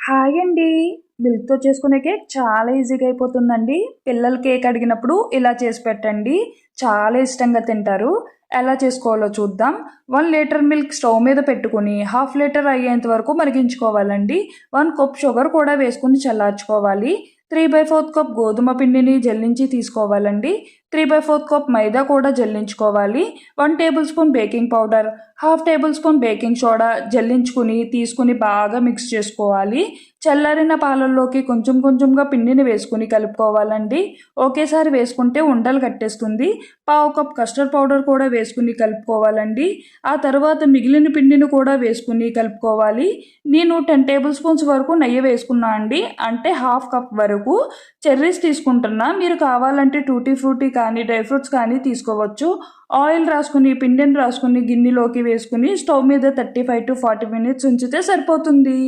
Hi అండి. మిల్క్‌తో చేసుకునే cake చాలా ఈజీగా అయిపోతుందండి. పిల్లలు కేక్ అడిగినప్పుడు ఇలా చేసి పెట్టండి. చాలా ఇష్టంగా తింటారు. ఎలా చేసుకోవాలో చూద్దాం. 1 లీటర్ మిల్క్ స్టవ్ మీద పెట్టుకొని హాఫ్ లీటర్ అయ్యేంత వరకు మరిగించుకోవాలండి. 1 కప్ షుగర్ కూడా వేసుకొని చల్లార్చుకోవాలి. 3/4 కప్ గోధుమ పిండిని జల్లించి తీసుకోవాలండి. 3/4 కప్ మైదా కూడా జల్లించుకోవాలి. 1 tablespoon baking powder, half tablespoon baking soda జల్లించుకుని తీసుకుని బాగా మిక్స్ చేసుకోవాలి. చల్లారిన పాలల్లోకి కొంచెం కొంచెంగా పిండిని వేసుకుని కలుపుకోవాలండి. ఒకేసారి వేసుకుంటే ఉండలు కట్టేస్తుంది. పావు కప్ కస్టర్డ్ పౌడర్ కూడా వేసుకుని కలుపుకోవాలండి. ఆ తర్వాత మిగిలిన పిండిని కూడా వేసుకుని కలుపుకోవాలి. నేను 10 టేబుల్ స్పూన్స్ వరకు నెయ్యి వేసుకున్నా అండి. అంటే హాఫ్ కప్ వరకు చెర్రీస్ తీసుకుంటున్నా. మీరు కావాలంటే టూటీ ఫ్రూటీ కానీ డ్రై ఫ్రూట్స్ కానీ తీసుకోవచ్చు. ఆయిల్ రాసుకుని పిండిని రాసుకుని గిన్నెలోకి వేసుకుని స్టవ్ మీద 35 to 40 minutes ఉంచితే సరిపోతుంది.